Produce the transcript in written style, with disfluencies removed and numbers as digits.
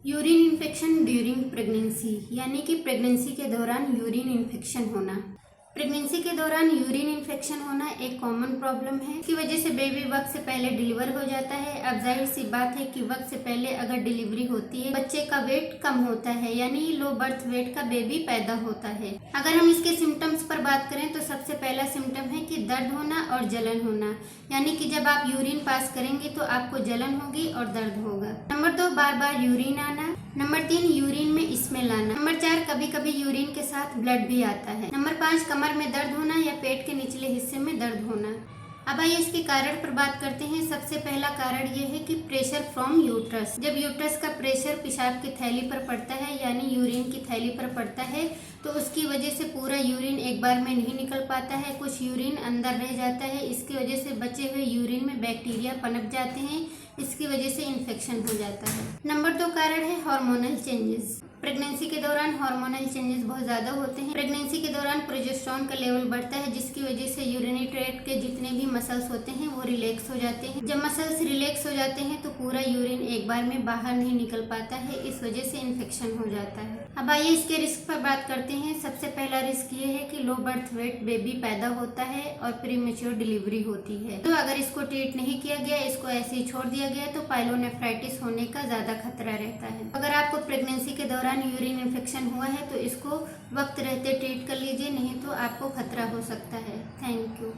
Urine infection during pregnancy यानी कि pregnancy के दौरान यूरिन इन्फेक्शन होना। प्रेगनेंसी के दौरान यूरिन इन्फेक्शन होना एक कॉमन प्रॉब्लम है। इसकी वजह से बेबी वक्त से पहले डिलीवर हो जाता है। अब जाहिर सी बात है कि वक्त से पहले अगर डिलीवरी होती है बच्चे का वेट कम होता है, यानी लो बर्थ वेट का बेबी पैदा होता है। अगर हम इसके सिम्टम्स पर बात करें तो सबसे पहला सिम्टम है कि दर्द होना और जलन होना, यानी कि जब आप यूरिन पास करेंगे तो आपको जलन होगी और दर्द होगा। नंबर 2, बार बार यूरिन आना। नंबर 3, यूरिन में स्मेल आना। नंबर 4, कभी कभी यूरिन के साथ ब्लड भी आता है। नंबर 5, कमर में दर्द होना या पेट के निचले हिस्से में दर्द होना। अब आइए इसके कारण पर बात करते हैं। सबसे पहला कारण ये है कि प्रेशर फ्रॉम यूट्रस। जब यूट्रस का प्रेशर पेशाब की थैली पर पड़ता है यानी यूरिन की थैली पर पड़ता है तो उसकी वजह से पूरा यूरिन एक बार में नहीं निकल पाता है, कुछ यूरिन अंदर रह जाता है। इसकी वजह से बचे हुए यूरिन में बैक्टीरिया पनप जाते हैं, इसकी वजह से इन्फेक्शन हो जाता है। नंबर 2 कारण है हार्मोनल चेंजेस। प्रेगनेंसी के दौरान हार्मोनल चेंजेस बहुत ज़्यादा होते हैं। प्रेगनेंसी के दौरान प्रोजेस्टेरोन का लेवल बढ़ता है, जिसकी वजह से यूरिनरी ट्रैक्ट के जितने भी मसल्स होते हैं वो रिलैक्स हो जाते हैं। जब मसल्स रिलैक्स हो जाते हैं तो पूरा यूरिन एक बार में बाहर नहीं निकल पाता है, इस वजह से इन्फेक्शन हो जाता है। अब आइए इसके रिस्क पर बात करते हैं। सबसे पहला रिस्क ये है कि लो बर्थ वेट बेबी पैदा होता है और प्रीमेच्योर डिलीवरी होती है। तो अगर इसको ट्रीट नहीं किया गया, इसको ऐसे ही छोड़ दिया गया तो पाइलोनेफ्राइटिस होने का ज़्यादा खतरा रहता है। अगर आपको प्रेगनेंसी के दौरान यूरिन इन्फेक्शन हुआ है तो इसको वक्त रहते ट्रीट कर लीजिए, नहीं तो आपको खतरा हो सकता है। Thank you.